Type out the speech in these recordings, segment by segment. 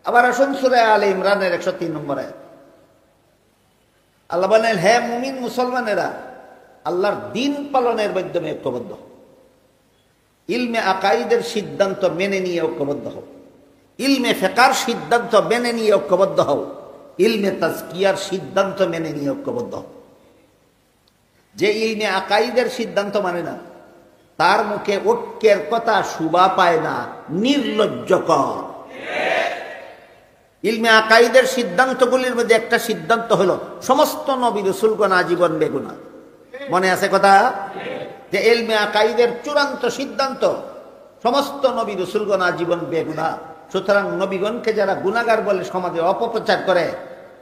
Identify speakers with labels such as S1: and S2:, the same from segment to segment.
S1: আবার আসুন সূরা আলে ইমরানের 103 নম্বর আয়াত। আল্লাহ বলেন, হে মুমিন মুসলমানেরা, আল্লাহর দিন পালনের মাধ্যমে ঐক্যবদ্ধ হও, ইলমে আকাইদের সিদ্ধান্ত মেনে নিয়ে ঐক্যবদ্ধ হও, ইলমে ফিকহের সিদ্ধান্ত মেনে নিয়ে ঐক্যবদ্ধ হও, ইলমে তাজকিয়ার সিদ্ধান্ত মেনে নিয়ে ঐক্যবদ্ধ হও। যে ইলমে আকাইদের সিদ্ধান্ত মানে না, তার মুখে ঐক্যের কথা শোভা পায় না, নির্লজ্জকর। ইলমে আকাইদের সিদ্ধান্তগুলির মধ্যে একটা সিদ্ধান্ত হলো সমস্ত নবী রাসূলগণ আজীবন বেগুনাহ। মনে আছে কথা? যে ইলমে আকাইদের চূড়ান্ত সিদ্ধান্ত, সমস্ত নবী রাসূলগণ আজীবন বেগুনাহ। সুতরাং নবীগণকে যারা গুনাহগার বলে সমাজে অপপ্রচার করে,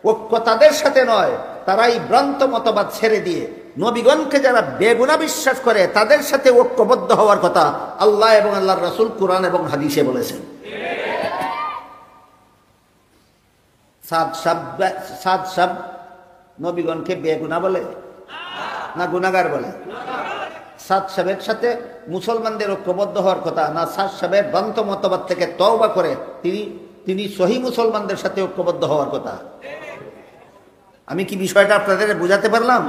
S1: ঐক্য তাদের সাথে নয়, তারাই ভ্রান্ত মতবাদ ছেড়ে দিয়ে নবীগণকে যারা বেগুনাহ বিশ্বাস করে তাদের সাথে ঐক্যবদ্ধ হওয়ার কথা আল্লাহ এবং আল্লাহর রাসূল কোরআন এবং হাদিসে বলেছেন। সাদ সাব নবীগণকে বেগুনাহ বলে না গুনাহগার বলে? সাদ সাহেবের সাথে মুসলমানদের ঐক্যবদ্ধ হওয়ার কথা না, সাদ সাহেবের ভ্রান্ত মতবাদ থেকে তওবা করে তিনি সহি মুসলমানদের সাথে ঐক্যবদ্ধ হওয়ার কথা? আমি কি বিষয়টা আপনাদের বুঝাতে পারলাম?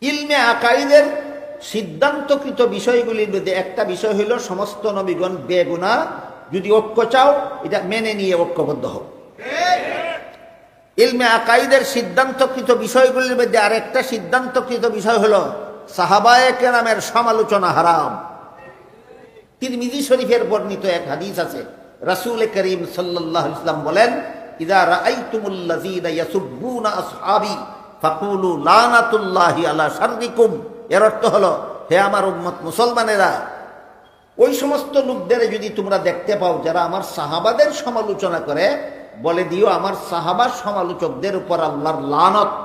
S1: ইলমে আকাইদের সিদ্ধান্তকৃত বিষয়গুলির মধ্যে একটা বিষয় হইল সমস্ত নবীগণ বেগুনাহ। যদি ঐক্য চাও, এটা মেনে নিয়ে ঐক্যবদ্ধ হও। ইলমে আকাইদের সিদ্ধান্তকৃত বিষয়গুলির মধ্যে আরেকটা সিদ্ধান্তকৃত বিষয় হলো সাহাবায়ে কেরামের সমালোচনা হারাম। তিরমিজি শরীফের বর্ণিত এক হাদিস আছে, রাসূল করিম সাল্লাল্লাহু আলাইহি ওয়াসাল্লাম বলেন, ইযা রাআইতুমুল্লাযীনা ইয়াসুব্বুনা আসহাবি ফাকুলু লানাতুল্লাহি আলা শাররিকুম। এর অর্থ হলো, হে আমার উম্মত মুসলমানেরা, ওই সমস্ত লোকদের যদি তোমরা দেখতে পাও যারা আমার সাহাবাদের সমালোচনা করে, বলে দিও আমার সাহাবার সমালোচকদের উপর আল্লাহর লানত।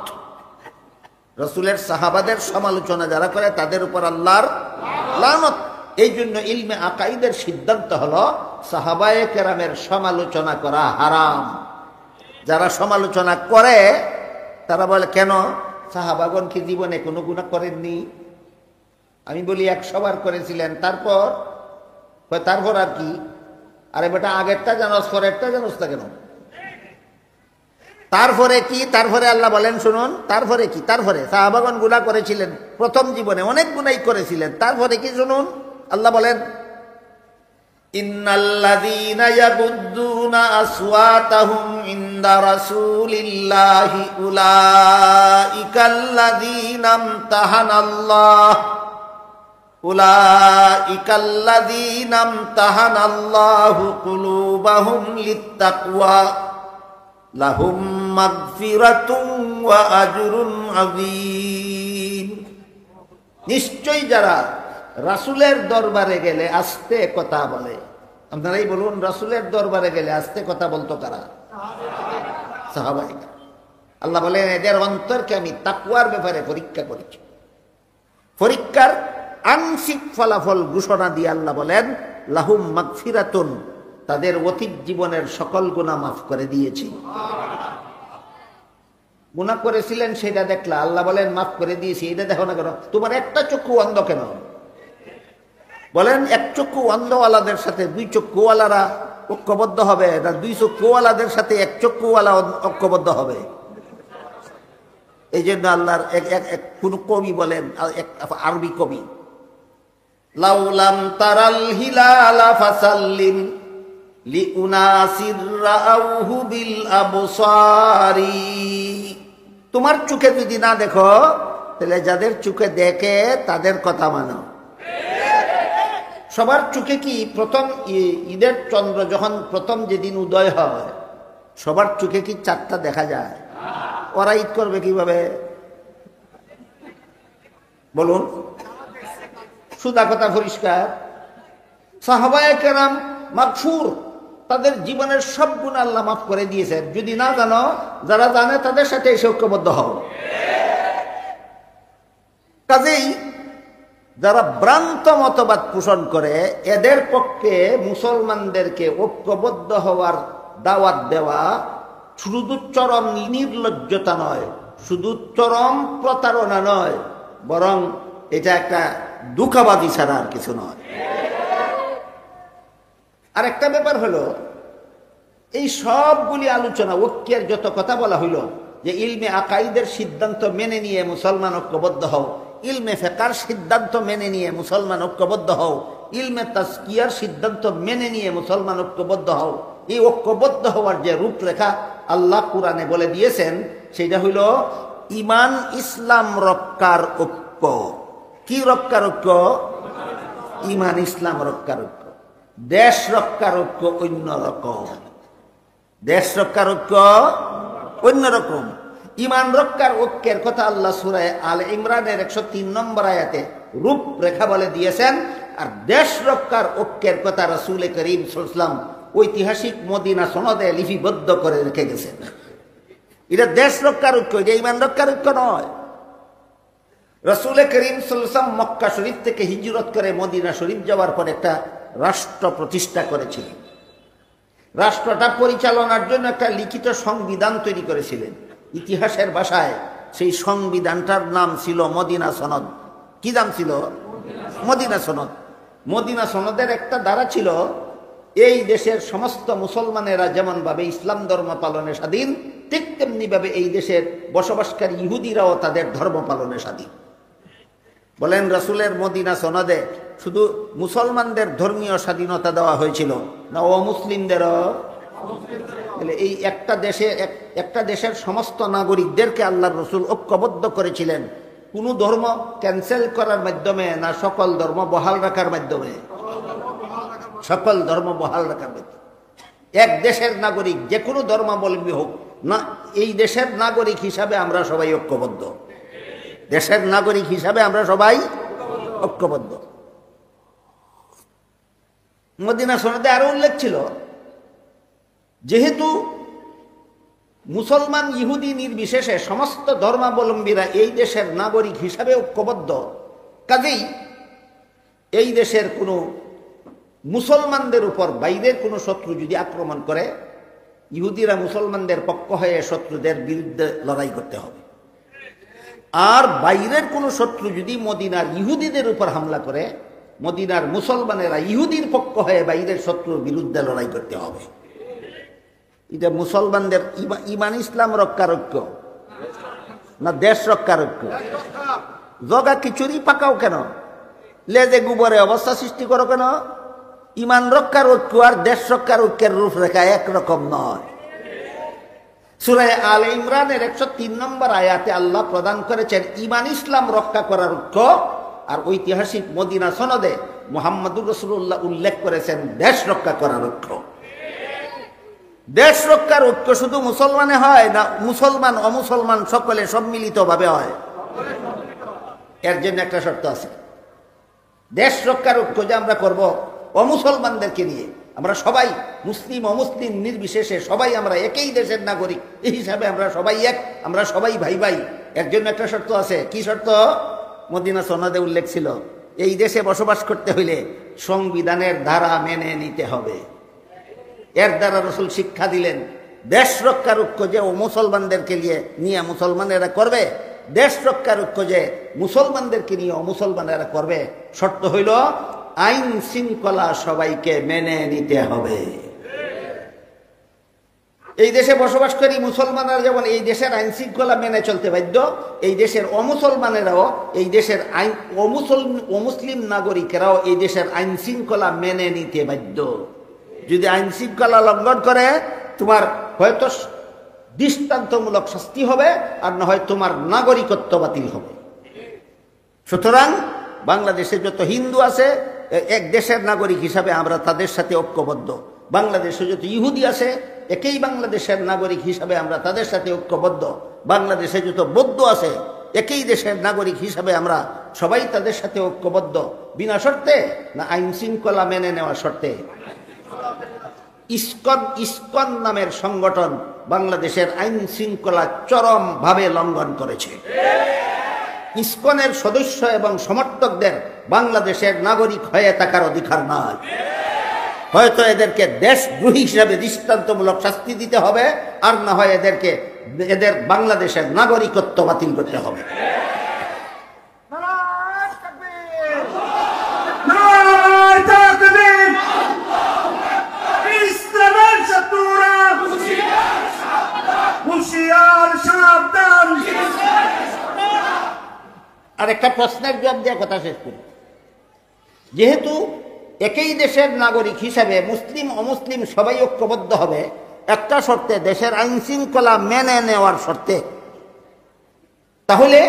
S1: রাসূলের সাহাবাদের সমালোচনা যারা করে তাদের উপর আল্লাহর লানত। এই জন্য ইলমে আকাইদের সিদ্ধান্ত হলো সাহাবায়ে কেরামের সমালোচনা করা হারাম। যারা সমালোচনা করে তারা বলে, কেন সাহাবাগণ কি জীবনে কোনো গুনাহ করেননি? আমি বলি 100 বার করেছিলেন। তারপর আর কি? আরে বেটা, আগেরটা জানোস, পরেরটা জানোস না কেন? তারপরে কি? তারপরে আল্লাহ বলেন শুনুন, তারপরে কি? তারপরে সাহাবাগণ গুনাহ করেছিলেন, প্রথম জীবনে অনেক গুনাহ করেছিলেন। তারপরে কি শুনুন, আল্লাহ বলেন, ইন্নাল্লাযীনা ইয়াগুদ্দুনা আসওয়াতাহুম ইনদা রাসূলিল্লাহি উলাইকাল্লাযীনা ইমতাহানাল্লাহু কুলুবাহুম লিত্তাকওয়া লাহুম মাগফিরাতুন ওয়া আজরুন আযীম। নিশ্চয়ই যারা রাসূলের দরবারে গেলে আস্তে কথা বলে। আপনারাই বলুন, রাসূলের দরবারে গেলে আস্তে কথা বলতো কারা? সাহাবায়ে কেরাম। আল্লাহ বলেন, এদের অন্তরকে আমি তাকওয়ার ব্যাপারে পরীক্ষা করেছি। পরীক্ষার আংশিক ফলাফল ঘোষণা দিয়ে আল্লাহ বলেন, লাহুম মাগফিরাতুন, তাদের অতীত জীবনের সকল গুনাহ মাফ করে দিয়েছি। গুনাহ করেছিলেন সেটা দেখলা, আল্লাহ বলেন মাফ করে দিয়েছি। এটা দেখো না কেন? তোমার একটা চক্ষু অন্ধ কেন? বলেন, এক চক্ষু অন্ধওয়ালাদের সাথে 2 চক্ষুওয়ালারা ঐক্যবদ্ধ হবে না 2 চক্ষুওয়ালাদের সাথে 1 চক্ষুওয়ালা ঐক্যবদ্ধ হবে? এই জন্য আল্লাহর কোন কবি বলেন, আরবি কবি, লাউলাম তারাল হিলালা ফাসাল্লিম লিউনাসির রাউহু বিল আবসারি। তোমার চোখে যদি না দেখো, তাহলে যাদের চোখে দেখে তাদের কথা মানো। সবার চোখে কি প্রথম ঈদের চন্দ্র যখন প্রথম যেদিন উদয় হয়, সবার চোখে কি 4টা দেখা যায়? ওরা ঈদ করবে কিভাবে বলুন? সুদা কথা পরিষ্কার। সাহাবায়ে কেরাম মাগফুর, তাদের জীবনের সব গুনাহ আল্লাহ মাফ করে দিয়েছেন। যদি না জানো, যারা জানে তাদের সাথে এসে ঐক্যবদ্ধ হও। কাজেই যারা ভ্রান্ত মতবাদ পোষণ করে, এদের পক্ষে মুসলমানদেরকে ঐক্যবদ্ধ হওয়ার দাওয়াত দেওয়া শুধু চরম নির্লজ্জতা নয়, শুধু চরম প্রতারণা নয়, বরং এটা একটা দুঃখাবাদী ছাড়া আর কিছু নয়। আরেকটা ব্যাপার হলো, এই সবগুলি আলোচনা ঐক্যের যত কথা বলা হইল, যে ইলমে আকাইদের সিদ্ধান্ত মেনে নিয়ে মুসলমান ঐক্যবদ্ধ হও, ইলমে ফিকহের সিদ্ধান্ত মেনে নিয়ে মুসলমান ঐক্যবদ্ধ হও, ইলমে তাজকিয়ার সিদ্ধান্ত মেনে নিয়ে মুসলমান ঐক্যবদ্ধ হও, এই ঐক্যবদ্ধ হওয়ার যে রূপরেখা আল্লাহ কুরআনে বলে দিয়েছেন, সেটা হইল ঈমান ইসলাম রক্ষার ঐক্য। কি রক্ষার ঐক্য? ঈমান ইসলাম রক্ষার ঐক্য। দেশ রক্ষার ঐক্য অন্য রকম, দেশ রক্ষার ঐক্য অন্যরকম। ঈমান রক্ষার ঐক্যের কথা আল্লাহ সূরা আলে ইমরানের 103 নম্বর আয়াতে রূপরেখা বলে দিয়েছেন। আর দেশ রক্ষার ঐক্যের কথা রাসূল করিম সাল্লাল্লাহু আলাইহি ওয়াসাল্লাম ঐতিহাসিক মদিনা সনদে লিপিবদ্ধ করে রেখে গেছেন। এটা দেশ রক্ষার ঐক্য, এটা ঈমান রক্ষার ঐক্য নয়। রাসূল করিম সাল্লাল্লাহু আলাইহি ওয়াসাল্লাম মক্কা শরীফ থেকে হিজরত করে মদিনা শরীফ যাওয়ার পর একটা রাষ্ট্র প্রতিষ্ঠা করেছিলেন। রাষ্ট্রটা পরিচালনার জন্য একটা লিখিত সংবিধান তৈরি করেছিলেন। ইতিহাসের ভাষায় সেই সংবিধানটার নাম ছিল মদিনা সনদ। কি নাম ছিল? মদিনা সনদ। মদিনা সনদের একটা ধারা ছিল, এই দেশের সমস্ত মুসলমানেরা যেমন ভাবে ইসলাম ধর্ম পালনে স্বাধীন, ঠিক তেমনি ভাবে এই দেশের বসবাসকারী ইহুদিরাও তাদের ধর্ম পালনে স্বাধীন। বলেন, রাসূলের মদিনা সনদে শুধু মুসলমানদের ধর্মীয় স্বাধীনতা দেওয়া হয়েছিল না অমুসলিমদেরও? এই একটা দেশের সমস্ত নাগরিকদেরকে আল্লাহর রাসূল ঐক্যবদ্ধ করেছিলেন, কোনো ধর্ম ক্যান্সেল করার মাধ্যমে না সকল ধর্ম বহাল রাখার মাধ্যমে? সকল ধর্ম বহাল রাখার মাধ্যমে। এক দেশের নাগরিক যে কোনো ধর্মাবলম্বী হোক না, এই দেশের নাগরিক হিসাবে আমরা সবাই ঐক্যবদ্ধ। দেশের নাগরিক হিসাবে আমরা সবাই ঐক্যবদ্ধ। মদিনা সনদে আরো উল্লেখ ছিল, যেহেতু মুসলমান ইহুদি নির্বিশেষে সমস্ত ধর্মাবলম্বীরা এই দেশের নাগরিক হিসাবে ঐক্যবদ্ধ, কাজেই এই দেশের কোনো মুসলমানদের উপর বাইরের কোনো শত্রু যদি আক্রমণ করে, ইহুদিরা মুসলমানদের পক্ষ হয়ে শত্রুদের বিরুদ্ধে লড়াই করতে হবে। আর বাইরের কোনো শত্রু যদি মদিনার ইহুদিদের উপর হামলা করে, মদিনার মুসলমানেরা ইহুদির পক্ষ হয়ে বাইরের শত্রুর বিরুদ্ধে লড়াই করতে হবে। এটা মুসলমানদের ঈমান ইসলাম রক্ষার ঐক্য না দেশ রক্ষার ঐক্য? জগা খিচুড়ি পাকাও কেন, লেজে গোবরে অবস্থা সৃষ্টি করো কেন? ঈমান রক্ষার ঐক্য আর দেশ রক্ষার ঐক্যের রূপরেখা একরকম নয়। সূরা আলে ইমরানের 103 নম্বর আয়াতে আল্লাহ প্রদান করেছেন ঈমান ইসলাম রক্ষা করার ঐক্য, আর ঐতিহাসিক মদিনা সনদে মুহাম্মদুর রাসূলুল্লাহ উল্লেখ করেছেন দেশ রক্ষা করার ঐক্য। দেশ রক্ষার ঐক্য শুধু মুসলমানে হয় না, মুসলমান অমুসলমান সকলে সম্মিলিতভাবে হয়? এর জন্য একটা শর্ত আছে। দেশ রক্ষার ঐক্য যে আমরা করব অমুসলমানদেরকে নিয়ে, আমরা সবাই মুসলিম অমুসলিম নির্বিশেষে সবাই আমরা একই দেশের নাগরিক, এই হিসাবে আমরা সবাই এক, আমরা সবাই ভাই ভাই। এর জন্য একটা শর্ত আছে। কি শর্ত? মদিনা সনদে উল্লেখ ছিল, এই দেশে বসবাস করতে হইলে সংবিধানের ধারা মেনে নিতে হবে। এর দ্বারা রাসূল শিক্ষা দিলেন দেশ রক্ষার ঐক্য যে ও মুসলমানদেরকে নিয়ে মুসলমানেরা করবে, দেশ রক্ষার ঐক্য যে মুসলমানদেরকে নিয়ে অমুসলমানেরা করবে, শর্ত হইল আইন শৃঙ্খলা সবাইকে মেনে নিতে হবে। এই দেশে বসবাসকারী মুসলমানরা যেমন এই দেশের আইন শৃঙ্খলা মেনে চলতে বাধ্য, এই দেশের অমুসলমানেরাও এই দেশের আইন অমুসলিম নাগরিকেরাও এই দেশের আইন শৃঙ্খলা মেনে নিতে বাধ্য। যদি আইন শৃঙ্খলা লঙ্ঘন করে, তোমার হয়তো দৃষ্টান্তমূলক শাস্তি হবে, আর না হয় তোমার নাগরিকত্ব বাতিল হবে। সুতরাং বাংলাদেশে যত হিন্দু আছে এক দেশের নাগরিক হিসাবে আমরা তাদের সাথে ঐক্যবদ্ধ। বাংলাদেশে যত ইহুদি আছে একই বাংলাদেশের নাগরিক হিসাবে আমরা তাদের সাথে ঐক্যবদ্ধ। বাংলাদেশে যত বৌদ্ধ আছে একই দেশের নাগরিক হিসাবে আমরা সবাই তাদের সাথে ঐক্যবদ্ধ। বিনা শর্তে না আইন শৃঙ্খলা মেনে নেওয়ার শর্তে? ইসকন নামের সংগঠন বাংলাদেশের আইন শৃঙ্খলা চরমভাবে লঙ্ঘন করেছে। ইসকনের সদস্য এবং সমর্থকদের বাংলাদেশের নাগরিক হয়ে থাকার অধিকার নাই। হয়তো এদেরকে দেশদ্রোহী হিসাবে দৃষ্টান্তমূলক শাস্তি দিতে হবে, আর না হয় এদের বাংলাদেশের নাগরিকত্ব বাতিল করতে হবে। একটা প্রশ্নের জবাব দিয়ে কথা শেষ করি। যেহেতু একই দেশের নাগরিক হিসাবে মুসলিম অমুসলিম সবাই ঐক্যবদ্ধ হবে একটা শর্তে, দেশের আইন শৃঙ্খলা মেনে নেওয়ার শর্তে। তাহলে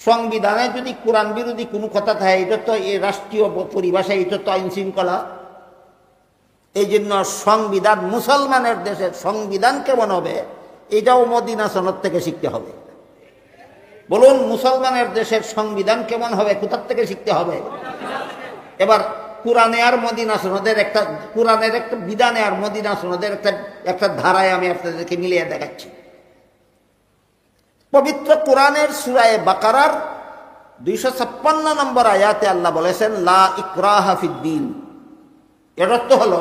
S1: সংবিধানে যদি কোরআন বিরোধী কোনো কথা থাকে, এটা তো এই রাষ্ট্রীয় পরিভাষায় এটা তো আইন শৃঙ্খলা। এই জন্য সংবিধান, মুসলমানের দেশের সংবিধান কেমন হবে এটাও মদিনা সনদ থেকে শিখতে হবে। বলুন, মুসলমানের দেশের সংবিধান কেমন হবে কোথার থেকে শিখতে হবে? এবার কোরআনে আর মদিনা সনদের একটা, কোরআনের একটা বিধানে আর মদিনা সনদের একটা ধারায় আমি আপনাদেরকে মিলিয়ে দেখাচ্ছি। পবিত্র কোরআনের সূরা বাকারার 256 নম্বর আয়াতে আল্লাহ বলেছেন, লা ইকরাহা ফিদ্দীন। এর অর্থ হলো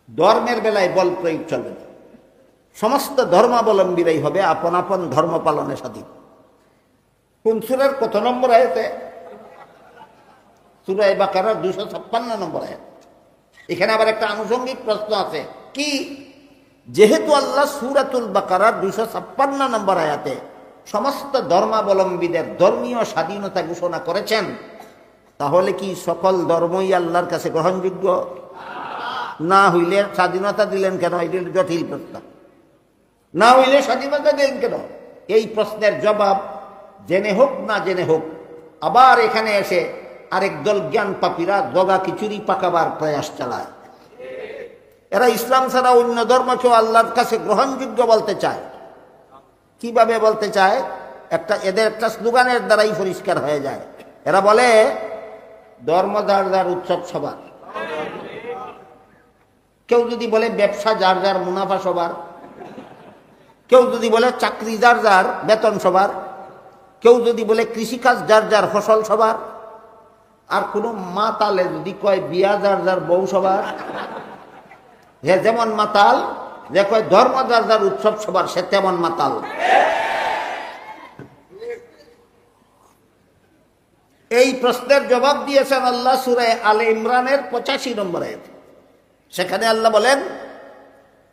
S1: ধর্মের বেলায় বল প্রয়োগ চলবে না, সমস্ত ধর্মাবলম্বীরাই হবে আপন আপন ধর্ম পালনে স্বাধীন। কোন সূরার কত নম্বর আয়াতে? সূরা বাকারার 256 নম্বর আয়াত। এখানে আবার একটা আনুষঙ্গিক প্রশ্ন আছে কি, যেহেতু আল্লাহ সূরাতুল বাকারার 256 নম্বর আয়াতে সমস্ত ধর্মাবলম্বীদের ধর্মীয় স্বাধীনতা ঘোষণা করেছেন, তাহলে কি সকল ধর্মই আল্লাহর কাছে গ্রহণযোগ্য না হইলে স্বাধীনতা দিলেন কেন? এটি জটিল প্রশ্ন। না হইলে স্বাধীনতা দিলেন কেন? এই প্রশ্নের জবাব জেনে হোক না জেনে হোক আবার এখানে এসে আরেক দল জ্ঞান পাপীরা জগা খিচুড়ি পাকাবার প্রয়াস চালায়। এরা ইসলাম ছাড়া অন্য ধর্মকেও আল্লাহর কাছে গ্রহণযোগ্য বলতে চায়। কিভাবে বলতে চায়? এদের একটা স্লোগানের দ্বারাই পরিষ্কার হয়ে যায়। এরা বলে ধর্ম যার যার, উৎসব সবার। কেউ যদি বলে ব্যবসা যার যার, মুনাফা সবার। কেউ যদি বলে চাকরি যার যার, বেতন সবার। কেউ যদি বলে কৃষিকাজ যার যার, ফসল সবার। আর কোনো মাতালে যদি কয় বিয়া যার যার, বউ সবার। হে যেমন মাতাল, যে কয় ধর্ম যার যার, উৎসব সবার, সে তেমন মাতাল। এই প্রশ্নের জবাব দিয়েছেন আল্লাহ সূরা আলে ইমরানের 85 নম্বর আয়াতে। সেখানে আল্লাহ বলেন,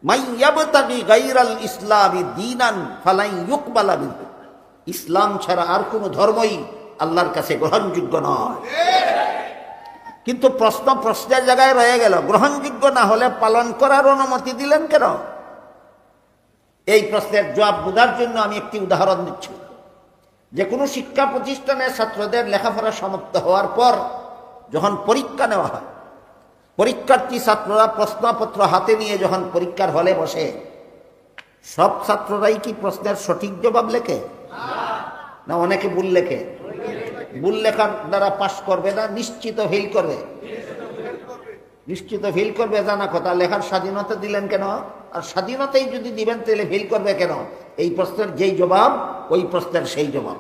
S1: মাইয়াবতাগি গায়রাল ইসলামি দীনান ফালাই ইউকবালা মিনহু। ইসলাম ছাড়া আর কোনো ধর্মই আল্লাহর কাছে গ্রহণযোগ্য নয়। কিন্তু প্রশ্নের জায়গায় রয়ে গেল, গ্রহণযোগ্য না হলে পালন করার অনুমতি দিলেন কেন? এই প্রশ্নের জবাব বোঝার জন্য আমি একটি উদাহরণ দিচ্ছি। যে কোনো শিক্ষা প্রতিষ্ঠানের ছাত্রদের লেখাপড়া সমাপ্ত হওয়ার পর যখন পরীক্ষা নেওয়া হয়, পরীক্ষার্থী ছাত্ররা প্রশ্নপত্র হাতে নিয়ে যখন পরীক্ষার হলে বসে, সব ছাত্ররাই কি প্রশ্নের সঠিক জবাব লেখে? না অনেকে ভুল লেখে। ভুল লেখার দ্বারা পাশ করবে না, নিশ্চিত ফেল করবে। নিশ্চিত ফেল করবে জানা কথা। লেখার স্বাধীনতা দিলেন কেন? আর স্বাধীনতাই যদি দিবেন তাহলে ফেল করবে কেন? এই প্রশ্নের যেই জবাব ওই প্রশ্নের সেই জবাব।